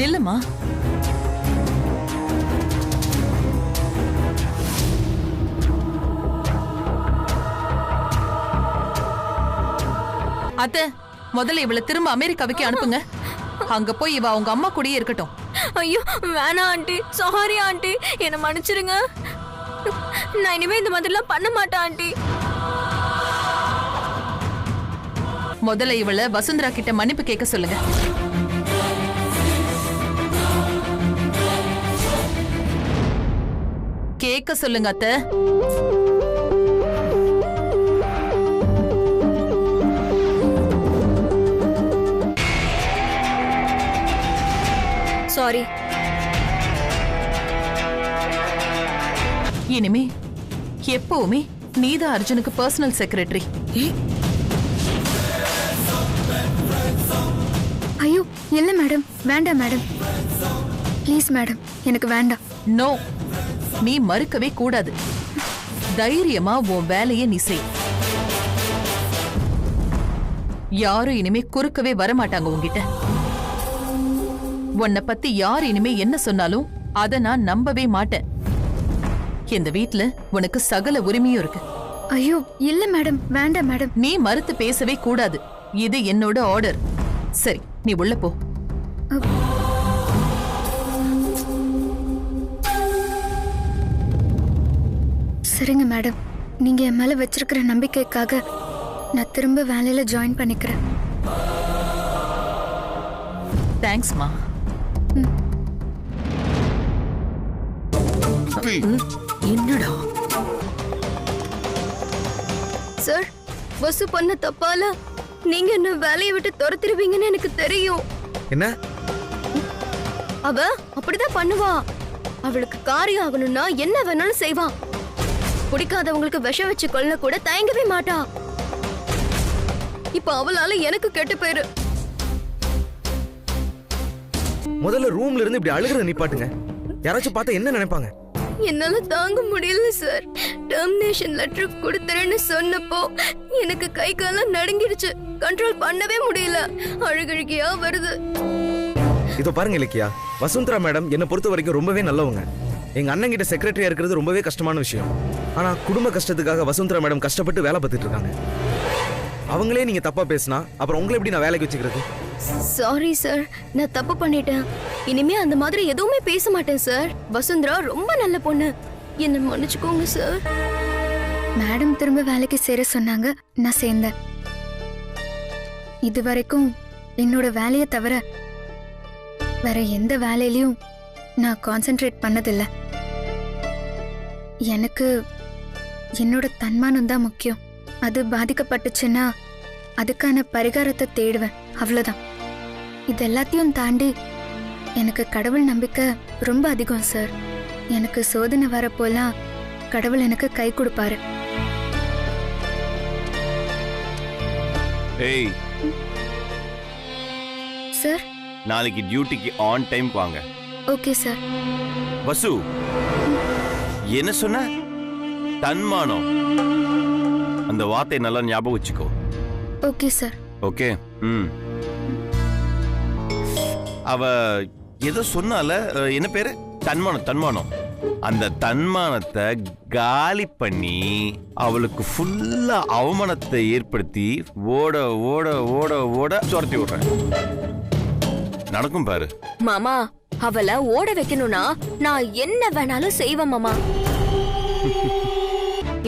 நில்லுமா. அத்தை, முதல்ல இவளை திரும்ப அமெரிக்காவுக்கு அனுப்புங்க. அங்க போய் இவ அவங்க அம்மா கூடயே இருக்கட்டும். ஐயோ வேணாம் ஆண்டி, சாரி ஆண்டி, என்ன மன்னிச்சிருங்க. நான் இனிமே இந்த மாதிரிலாம் பண்ண மாட்டேன் ஆண்டி. முதல்ல இவளை வசுந்தரா கிட்ட மன்னிப்பு கேட்க சொல்லுங்க. கேட்க சொல்லுங்க அத்தை. சாரி. இனிமே எப்பவுமே நீதான் அர்ஜுனுக்கு பர்சனல் செக்ரட்டரி. ஐயோ இல்ல மேடம், வேண்டாம் மேடம். ப்ளீஸ் மேடம், எனக்கு வேண்டாம். நோ, நீ மறுக்கவே கூடாது. தைரியமா உன் வேலையை நீ செய். யாரும் இனிமே குறுக்கவே வரமாட்டாங்க உன்கிட்ட. உன்னை பத்தி யார் இனிமே என்ன சொன்னாலும் அத நான் நம்பவே மாட்டேன். இந்த வீட்ல உனக்கு சகல உரிமையும் இருக்கு. ஐயோ இல்ல மேடம், வேண்டாம் மேடம். நீ மறுத்து பேசவே கூடாது. இது என்னோட ஆர்டர். சரி, நீ உள்ள போ. சரிங்க மேடம், நீங்க என் மேல வச்சிருக்கிற நம்பிக்கைக்காக நான் திரும்ப வேலையில ஜாயின் பண்ணிக்கிறேன். தேங்க்ஸ்மா. என்னடா சார், வசு பண்ண தப்பால நீங்க என்ன வேலையை விட்டு துரத்திருவீங்கன்னு எனக்கு தெரியும். என்ன அவ அப்படிதான் பண்ணுவா. அவளுக்கு காரியம் ஆகணும்னா என்ன வேணாலும் செய்வா. பிடிக்காதவங்களுக்கு விஷம் வச்சு கொல்ல கூட தயங்கவே மாட்டா. இப்ப அவளால எனக்கு கெட்ட பேரு. முதல்ல ரூம்ல இருந்து இப்படி அழுகிறத நிப்பாட்டுங்க. யாராச்சும் பார்த்தா என்ன நினைப்பாங்க? என்னால தாங்க முடியல சார். டெர்மினேஷன் லெட்டர் கொடுத்துறேன்னு சொன்னப்போ எனக்கு கை காலம் நடுங்கிடுச்சு. கண்ட்ரோல் பண்ணவே முடியல. அழுகழுகியா வருது. இதோ பாருங்க இலக்கியா, வசுந்தரா மேடம் என்னை பொறுத்த வரைக்கும் ரொம்பவே நல்லவங்க. எங்க அண்ணன் கிட்ட செக்ரட்டரியா இருக்கிறது ரொம்பவே கஷ்டமான விஷயம். ஆனா குடும்ப கஷ்டத்துக்காக வசுந்தரா மேடம் கஷ்டப்பட்டு வேலை பார்த்துட்டு இருக்காங்க. அவங்களே நீங்க தப்பா பேசினா அப்புறம் உங்களை எப்படி நான் வேலைக்கு வச்சுக்கிறது? சாரி சார், நான் தப்பு பண்ணிட்டேன். இனிமே அந்த மாதிரி எதுவுமே பேச மாட்டேன் சார். வசுந்தரா ரொம்ப நல்ல பொண்ணு. என்ன மன்னிச்சுக்கோங்க சார். மேடம் திரும்ப வேலைக்கு சேர சொன்னாங்க, நான் சேர்ந்தேன். இது வரைக்கும் என்னோட வேலையை தவிர வேற எந்த வேலையிலயும் நான் கான்சென்ட்ரேட் பண்ணதில்லை. எனக்கு என்னோட தன்மானம் தான் முக்கியம். அது பாதிக்கப்பட்டுச்சுன்னா அதுக்கான பரிகாரத்தை தேடுவேன், அவ்வளவுதான். இது எல்லாத்தையும் தாண்டி எனக்கு கடவுள் நம்பிக்கை ரொம்ப அதிகம் சார். எனக்கு சோதனை வரப்போலாம் கடவுள் எனக்கு கை கொடுப்பாரு. ஏய் சார், நாளைக்கு டியூட்டிக்கு ஆன் டைம் வாங்க. Okay sir. வசு, என்ன சொன்ன? தன்மானம். அந்த வார்த்தை நல்லா ஞாபகம் வச்சுக்கோ. Okay sir. ஓகே. அவ ஏதோ சொன்னால, என்ன பேரு? தன்மானம். தன்மானம். அந்த தன்மானத்தை காலி பண்ணி அவளுக்கு ஃபுல்லா அவமானத்தை ஏற்படுத்தி ஓட ஓட ஓட ஓட துரத்தி விடுறேன். நடக்கும் பாரு. மாமா, அவளை ஓட வைக்கணும்னா நான் என்ன வேணாலும் செய்வேன் மாமா.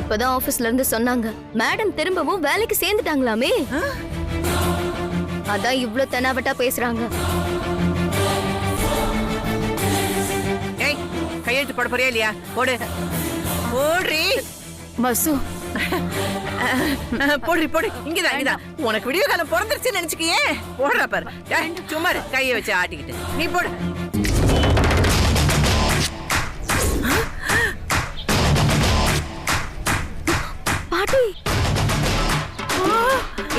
இப்பதான் ஆபீஸ்ல இருந்து சொன்னாங்க, மேடம் திரும்பவும் வேலைக்கு சேர்ந்துட்டாங்களாமே. அதான் இவ்ளோ தெனாவட்டா பேசுறாங்க. ஏய், கையெழுத்து போட போறியா இல்லையா? போடு போடுறி. வசு, போடுறி போடு. இங்கதான் இங்கதான். உனக்கு விடிய காலம் பிறந்துருச்சுன்னு நினைச்சுக்கியே. போடுறா பாரு. சும்மா கையை வச்சு ஆட்டிக்கிட்டு நீ போடு. பாட்டி,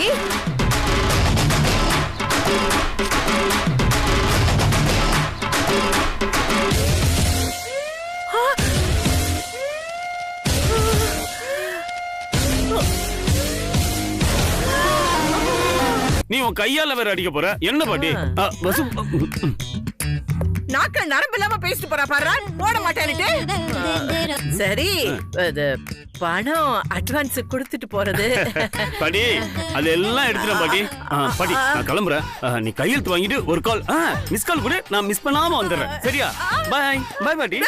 ஏய் நீ உன் கையால வேற அடிக்க போற என்ன பாட்டி? வசு, நாக்க நரம்பு இல்லாம பேசிட்டு போறா பாரு. போட மாட்டேன்னுட்டு. சரி, பணம் அட்வான்ஸ் கொடுத்துட்டு போறது. பாட்டி அதெல்லாம் எடுத்துட்டேன் பாட்டி. பாட்டி நான் கிளம்புறேன். நீ கையெழுத்து வாங்கிட்டு ஒரு கால் மிஸ் கால் கூட நான் மிஸ் பண்ணாம வந்துடுறேன். சரியா? பாய் பாய் பாட்டி.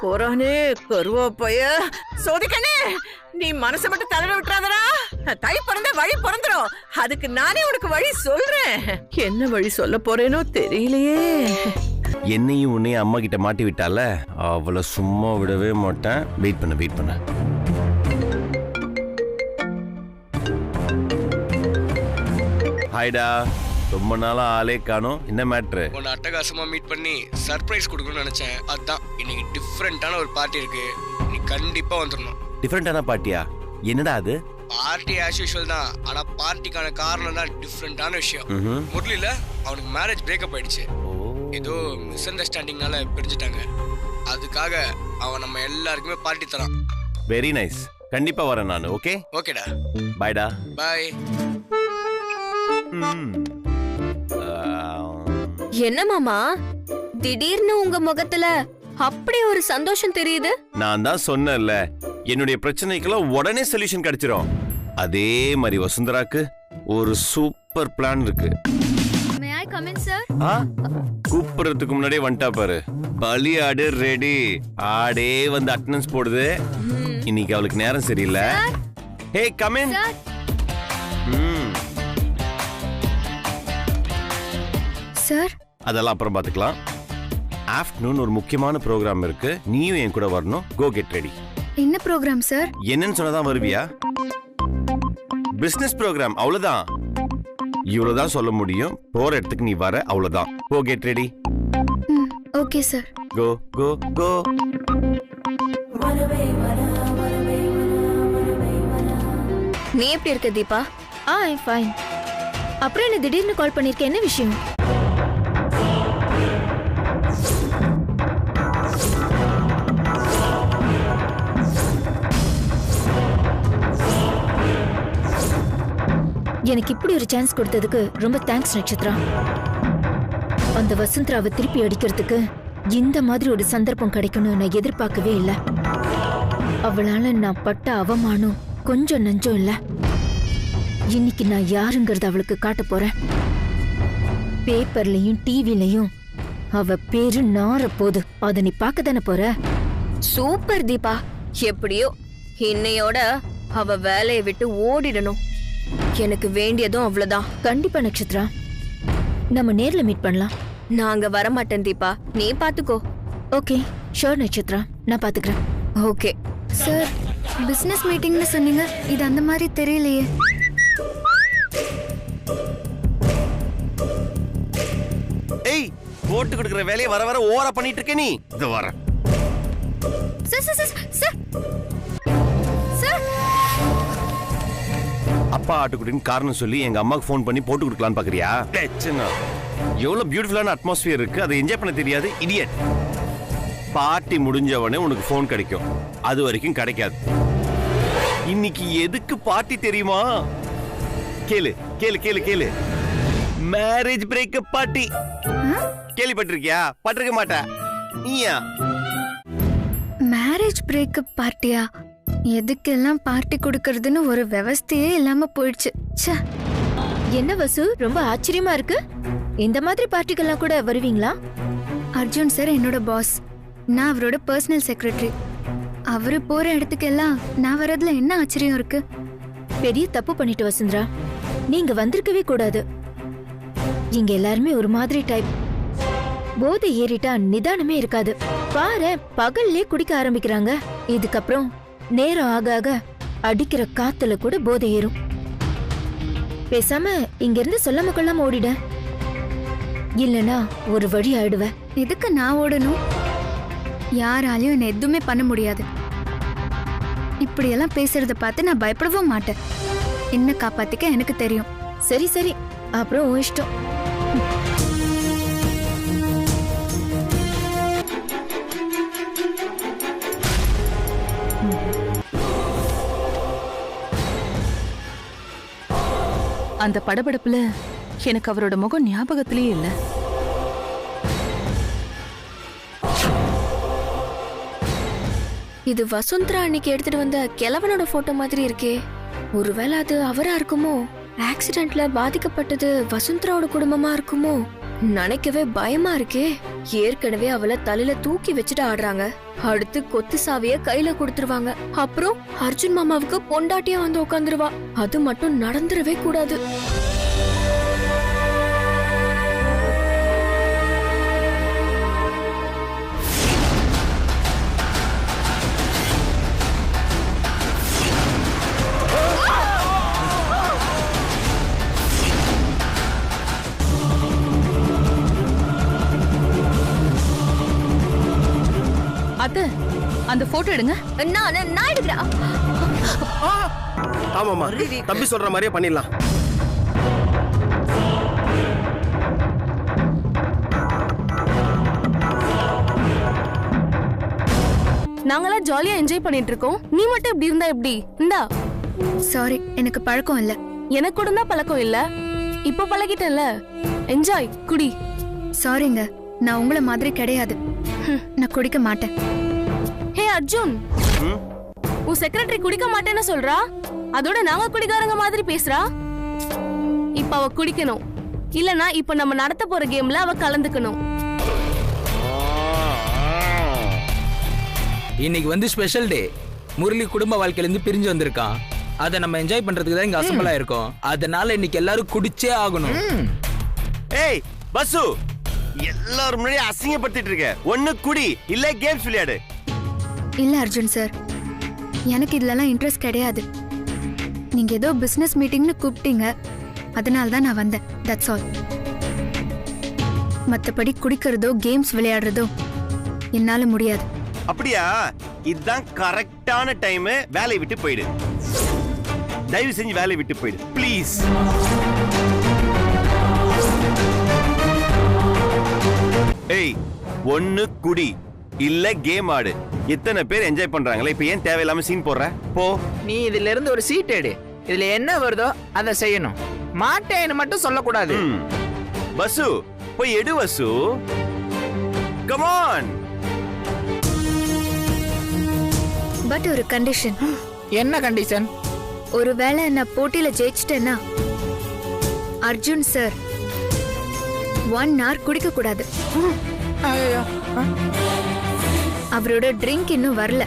போறானே கருவாப்பைய சோதிக்கணே. நீ மனசை மட்டும் தளர விட்டுறாதடா. தை பிறந்த வழி பிறந்துரும். அதுக்கு நானே உனக்கு வழி சொல்றேன். என்ன வழி சொல்ல போறேனோ தெரியலையே. என்னையும் உன்னையும் அம்மா கிட்ட மாட்டி விட்டால, அவளை சும்மா விடவே மாட்டேன். வெயிட் பண்ண வெயிட் பண்ண. ஹாய்டா, ரொம்ப நாளா ஆளே காணோம். என்ன மேட்ரு? உன்னை அட்டகாசமா மீட் பண்ணி சர்ப்ரைஸ் கொடுக்கணும்னு நினைச்சேன். அதான் இன்னைக்கு டிஃப்ரெண்டான ஒரு பார்ட்டி இருக்கு. நீ கண்டிப்பா வந்துடணும். டிஃப்ரெண்டான பார்ட்டியா? என்னடா அது? பார்ட்டி ஆஸ் யூஷுவல் தான். ஆனா பார்ட்டிக்கான காரணம் தான் டிஃப்ரெண்டான விஷயம். முரளில அவனுக்கு மேரேஜ் பிரேக்கப் ஆயிடுச்சு. ஏதோ மிஸ் அண்டர்ஸ்டாண்டிங்னால பிரிஞ்சுட்டாங்க. அதுக்காக அவன் நம்ம எல்லாருக்குமே பார்ட்டி தரான். Very nice. கண்டிப்பா வரேன் நான். ஓகே ஓகேடா. பாய்டா. பாய். என்ன மாமா, திடீர்னு உங்க முகத்துல அப்படி ஒரு சந்தோஷம் தெரியுது? நான் தான் சொன்னேன்ல, என்னுடைய பிரச்சனைக்கெல்லாம் உடனே சொல்யூஷன் கிடைச்சிரும். அதே மாதிரி வசுந்தராக்கு ஒரு சூப்பர் பிளான் இருக்கு. May I come in, sir? கூப்பிடுறதுக்கு முன்னாடியே வந்துட்டா பாரு. பலி ஆடு ரெடி. ஆடே வந்து அட்டெண்டன்ஸ் போடுது. இன்னைக்கு அவளுக்கு நேரம் சரியில்லை. ஹே கம் இன். சார், அதெல்லாம் அப்புறம் பாத்துக்கலாம். ஆஃப்டர்நூன் ஒரு முக்கியமான ப்ரோக்ராம் இருக்கு. நீயும் என் கூட வரணும். Go get ready. என்ன ப்ரோக்ராம் சார்? என்னன்னு சொன்னதான் வருவியா? பிசினஸ் ப்ரோக்ராம், அவ்வளவுதான். இவ்வளவுதான் சொல்ல முடியும். போற இடத்துக்கு நீ வர, அவ்வளவுதான். Go get ready. Okay sir. Go go go. நீ எப்படி இருக்க தீபா? I'm fine. அப்புறம் என்ன திடீர்னு கால் பண்ணிருக்க, என்ன விஷயம்? எனக்கு இப்படி ஒரு சான்ஸ் கொடுத்ததுக்கு ரொம்ப தேங்க்ஸ் நட்சத்திரா. அந்த வசுந்தராவை திருப்பி அடிக்கிறதுக்கு இந்த மாதிரி ஒரு சந்தர்ப்பம் கிடைக்கணும்னு நான் எதிர்பார்க்கவே இல்லை. அவளால நான் பட்ட அவமானம் கொஞ்சம் நஞ்சம் இல்ல. இன்னைக்கு நான் யாருங்கிறத அவளுக்கு காட்ட போறேன். பேப்பர்லயும் டிவிலையும் அவ பேரு நார போது. அத நீ பார்க்க தானே போற. சூப்பர் தீபா. எப்படியோ இன்னையோட அவ வேலையை விட்டு ஓடிடணும். எனக்கு வேண்டியதும் அவ்வளவுதான். கண்டிப்பா நட்சத்திரா, நம்ம நேர்ல மீட் பண்ணலாம். நாங்க வர மாட்டேன் தீபா, நீ பாத்துக்கோ. ஓகே ஷோர் நட்சத்திரா, நான் பாத்துக்கிறேன். ஓகே சார், பிசினஸ் மீட்டிங்னு சொன்னீங்க, இது அந்த மாதிரி தெரியலையே. ஏய், போட்டு கொடுக்கிற வேலையை வர வர ஓவரா பண்ணிட்டு இருக்க நீ. இது வர. Sir sir sir sir sir. அப்பா ஆட்டுக்குட்டின்னு காரணம் சொல்லி எங்க அம்மாக்கு ஃபோன் பண்ணி போட்டு கொடுக்கலான்னு பாக்குறியா? எவ்வளவு பியூட்டிஃபுல்லான அட்மாஸ்பியர் இருக்கு, அதை என்ஜாய் பண்ண தெரியாது இடியட். பார்ட்டி முடிஞ்சவனே உனக்கு ஃபோன் கிடைக்கும், அது வரைக்கும் கிடைக்காது. இன்னைக்கு எதுக்கு பார்ட்டி தெரியுமா? கேளு கேளு கேளு கேளு. Marriage breakup party. கேள்விப்பட்டிருக்கியா? பட்டிருக்க மாட்டா நீயா? மேரேஜ் பிரேக்கப் பார்ட்டியா? எதுக்கெல்லாம் பார்ட்டி கொடுக்கறதுன்னு ஒரு விவஸ்தையே இல்லாம போயிடுச்சு. ச்சே. என்ன வசு, ரொம்ப ஆச்சரியமா இருக்கு. இந்த மாதிரி பார்ட்டிக்கெல்லாம் கூட வருவீங்களா? அர்ஜுன் சார் என்னோட பாஸ், நான் அவரோட பர்சனல் செக்ரட்டரி. அவரு போற இடத்துக்கெல்லாம் நான் வரதுல என்ன ஆச்சரியம் இருக்கு? பெரிய தப்பு பண்ணிட்டு வசுந்தரா, நீங்க வந்திருக்கவே கூடாது. இங்க எல்லாருமே ஒரு மாதிரி டைப். போதை ஏறிட்டா நிதானமே இருக்காது. பாரு, பகல்லே குடிக்க ஆரம்பிக்கிறாங்க. இதுக்கப்புறம் நேரம் ஆக ஆக அடிக்கிற காத்துல கூட போதை ஏறும். பேசாம இங்க இருந்து சொல்லாம கொள்ளாம ஓடிட, இல்லனா ஒரு வழி ஆயிடுவேன். எதுக்கு நான் ஓடணும்? யாராலையும் என்ன எதுவுமே பண்ண முடியாது. இப்படியெல்லாம் பேசுறத பார்த்து நான் பயப்படவும் மாட்டேன். என்ன காப்பாத்திக்க எனக்கு தெரியும். சரி சரி, அப்புறம் உன் இஷ்டம். அந்த படபடப்புல எனக்கு அவரோட முகம் ஞாபகத்திலேயே இல்ல. இது வசுந்தரா அன்னைக்கு எடுத்துட்டு வந்த கிழவனோட போட்டோ மாதிரி இருக்கே. ஒருவேளை அது அவரா இருக்குமோ? ஆக்சிடென்ட்ல பாதிக்கப்பட்டது வசுந்தராவோட குடும்பமா இருக்குமோ? நினைக்கவே பயமா இருக்கே. ஏற்கனவே அவளை தலையில தூக்கி வச்சுட்டு ஆடுறாங்க. அடுத்து கொத்து சாவிய கையில கொடுத்துருவாங்க. அப்புறம் அர்ஜுன் மாமாவுக்கு பொண்டாட்டியா வந்து உட்காந்துருவா. அது மட்டும் நடந்துடவே கூடாது. அத்தை, அந்த போட்டோ எடுங்க. நான் எடுக்கிறேன். ஆமாமா, தம்பி சொல்ற மாதிரியே பண்ணிடலாம். நாங்கெல்லாம் ஜாலியா என்ஜாய் பண்ணிட்டு இருக்கோம். நீ மட்டும் இப்படி இருந்தா எப்படி? இந்தா. சாரி, எனக்கு பழக்கம் இல்ல. எனக்கு கூட தான் பழக்கம் இல்ல, இப்ப பழகிட்டேன்ல. என்ஜாய், குடி. சாரிங்க, நான் உங்கள மாதிரி கிடையாது. நான் குடிக்க மாட்டேன். ஹே அர்ஜுன், உன் செக்ரட்டரி குடிக்க மாட்டேன்னு சொல்றா, அதோட நாங்க குடிக்காரங்க மாதிரி பேசுறா. இப்ப அவ குடிக்கணும், இல்லனா இப்ப நம்ம நடத்த போற கேம்ல அவ கலந்துக்கணும். இன்னைக்கு வந்து ஸ்பெஷல் டே. முரளி குடும்ப வாழ்க்கையில இருந்து பிரிஞ்சு வந்திருக்கான். அதை நம்ம என்ஜாய் பண்றதுக்கு தான் இங்க அசம்பலா இருக்கோம். அதனால இன்னைக்கு எல்லாரும் குடிச்சே ஆகணும். ஏய் பசு, எல்லாரும் முன்னாடி அசிங்கப்படுத்திட்டு இருக்க. ஒண்ணு குடி, இல்ல கேம்ஸ் விளையாடு. இல்ல அர்ஜுன் சார், எனக்கு இதுலலாம் இன்ட்ரெஸ்ட் கிடையாது. நீங்க ஏதோ பிசினஸ் மீட்டிங்னு கூப்பிட்டீங்க, அதனால தான் நான் வந்தேன். That's all. மத்தபடி குடிக்கிறதோ கேம்ஸ் விளையாடுறதோ என்னால முடியாது. அப்படியா? இதுதான் கரெக்டான டைம். வேலையை விட்டு போயிடு. தயவு செஞ்சு வேலையை விட்டு போயிடு ப்ளீஸ். ஏய், ஒன்னு குடி இல்ல கேம் ஆடு. எத்தனை பேர் என்ஜாய் பண்றாங்களே, இப்ப ஏன் தேவையில்லாம சீன் போடுற? போ. நீ இதுல இருந்து ஒரு சீட் எடு. இதுல என்ன வருதோ அதை செய்யணும். மாட்டேன்னு மட்டும் சொல்லக்கூடாது. வசு போய் எடு வசு. Come on. பட் ஒரு கண்டிஷன். என்ன கண்டிஷன்? ஒருவேளை நான் போட்டியில ஜெயிச்சிட்டேன்னா அர்ஜுன் சார் 1 hour குடிக்க கூடாது. அவரோட ட்ரிங்க் இன்னும் வரல.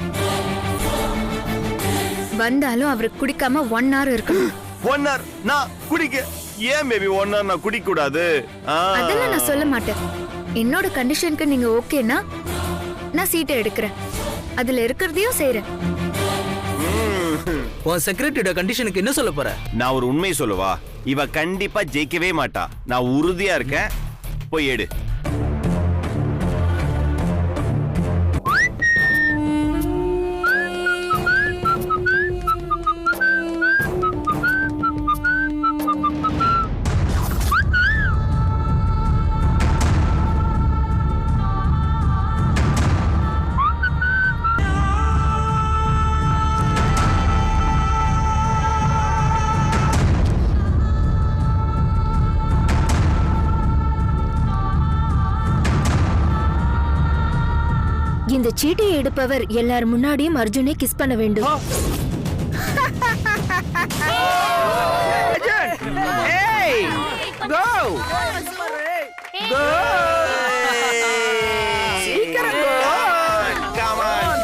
வந்தாலும் அவரு குடிக்காம 1 hour இருக்கணும். 1 hour நான் குடிக்க ஏன் பேபி 1 hour நான் குடிக்க கூடாது? அதெல்லாம் நான் சொல்ல மாட்டேன். என்னோட கண்டிஷனுக்கு நீங்க ஓகேனா நான் சீட்டை எடுக்கிறேன். அதுல இருக்கிறதையும் செய்யறேன். உன் செக்ரட்டரியோட கண்டிஷனுக்கு என்ன சொல்ல போற? நான் ஒரு உண்மை சொல்லவா? இவ கண்டிப்பா ஜெயிக்கவே மாட்டா. நான் உறுதியா இருக்கேன். போய் எடு. இந்த சீட்டையை எடுப்பவர் எல்லார் முன்னாடியும் அர்ஜுனை கிஸ் பண்ண வேண்டும். ஏய், கோ கோ. சீக்கிரம் go. Come on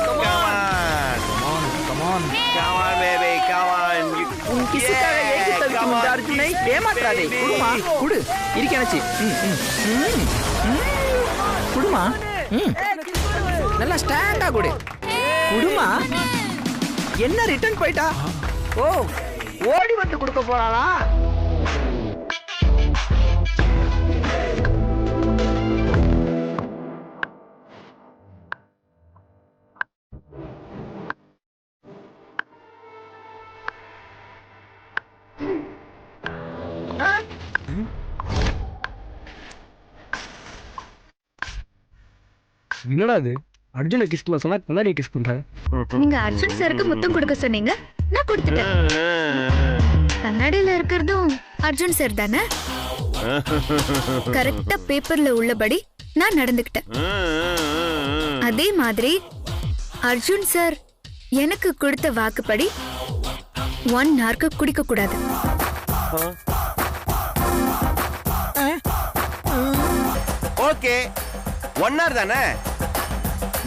baby, come on. உன் கிசுக்காக ஏகி தவிக்கும் இந்த அர்ஜுனை ஏமாற்றாதே. குடுமா குடு. இருக்கேனச்சி. குடுமா. நல்லா ஸ்டாண்டா குடு. குடுமா. என்ன ரிட்டர்ன் போயிட்டா? ஓ, ஓடி வந்து கொடுக்க போறாளா? என்னடா அது? அர்ஜுனை கிஸ் பண்ண சொன்னா கண்ணாடி கிஸ் பண்ற. நீங்க அர்ஜுன் சாருக்கு முத்தம் கொடுக்க சொன்னீங்க, நான் கொடுத்துட்டேன். கண்ணாடியில இருக்கிறதும் அர்ஜுன் சார் தானே? கரெக்டா பேப்பர்ல உள்ளபடி நான் நடந்துக்கிட்டேன். அதே மாதிரி அர்ஜுன் சார் எனக்கு கொடுத்த வாக்குப்படி 1 hour குடிக்க கூடாது. ஓகே, 1 hour தானே?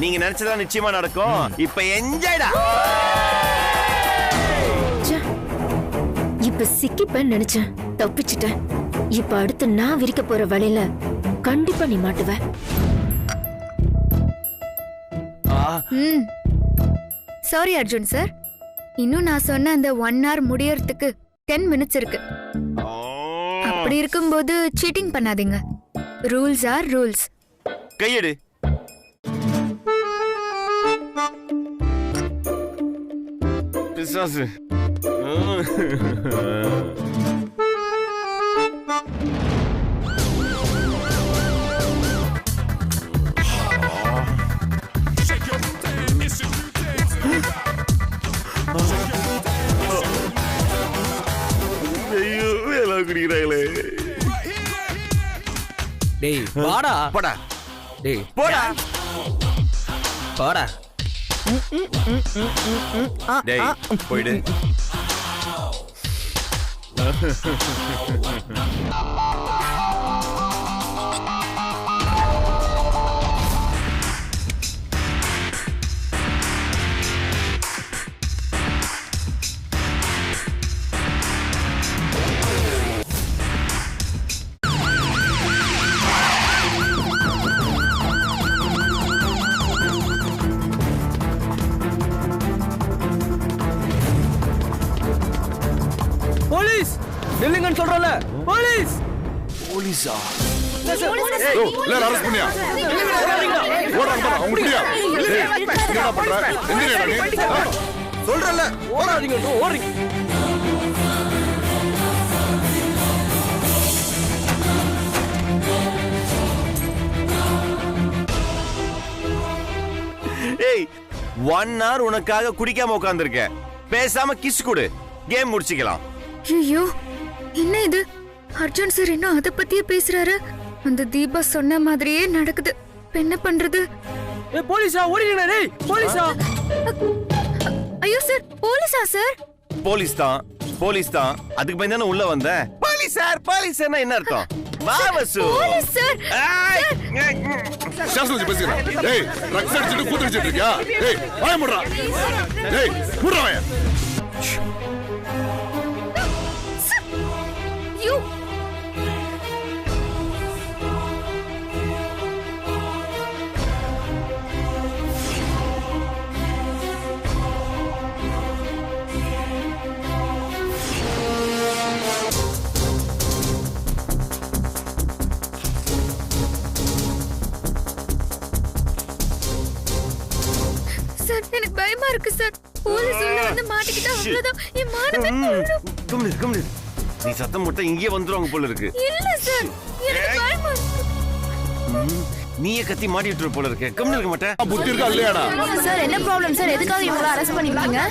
நீங்க நினைச்சதா நிச்சயமா நடக்கும். இப்ப என்ஜாய்டா. இப்ப சிக்கிப்பேன்னு நினைச்சேன், தப்பிச்சிட்டேன். இப்ப அடுத்து நான் விரிக்க போற வழியில கண்டிப்பா நீ மாட்டுவ. சாரி அர்ஜுன் சார், இன்னும் நான் சொன்ன அந்த 1 hour முடியறதுக்கு 10 minutes இருக்கு. அப்படி இருக்கும்போது சீட்டிங் பண்ணாதீங்க. Rules are rules. கையெடு. பிசாசு. ஐயோ, எல்லாம் குடிக்கிறாங்களே. டேய் வாடா. போடா. டேய் போடா. போடா. டேய் போயிடு. போலீஸ் நில்லுங்க ஓடுங்கன்னு சொல்றல போலீஸ் போலீஸா எல்லாரும் அரெஸ்ட் பண்ணியா ஓடுறாங்க பாரு அவங்க முடியா என்ன பண்ற எந்திரடா நீ சொல்றல ஓடாதீங்க ஓடுறீங்க ஏய் 1 hour உனக்காக குடிக்காம உட்கார்ந்திருக்கேன் பேசாம கிஸ் கொடு கேம் முடிச்சிக்கலாம் ஐயோ என்ன இது அர்ஜுன் சார் இன்னும் அத பத்தியே பேசுறாரு அந்த தீபா சொன்ன மாதிரியே நடக்குது என்ன பண்றது ஏய் போலீஸா ஓடிடுங்க டேய் போலீஸா ஐயோ சார் போலீஸா சார் போலீஸ் தான் அதுக்கு பயந்தானே உள்ள வந்த போலீஸ்னா என்ன அர்த்தம் வா வசு போலீஸ் சார் ஸ்டேஷன்ல பேசுறேன் டேய் ட்ரக்ஸ் அடிச்சிட்டு கூத்துடிச்சிட்டு இருக்கியா டேய் வாய முடுறா டேய் முடுறா வாய யூ சார் எனக்கு பயமா இருக்கு சார் போலீஸ் உள்ள வந்து மாட்டிக்கிட்டா அவ்வளவுதான் என் மானமே போயிடும் கம்னு நீ சத்தம் போட்டா இங்கே வந்துருவாங்க போல இருக்கு இல்ல சார் எனக்கு பயமா இருக்கு நீயே கத்தி மாட்டிட்டு போல இருக்கு கம்னு இருக்க மாட்டே புத்தி இருக்கா இல்லையாடா சார் என்ன ப்ராப்ளம் சார் எதுக்காக இவங்கள அரெஸ்ட் பண்ணிருக்கீங்க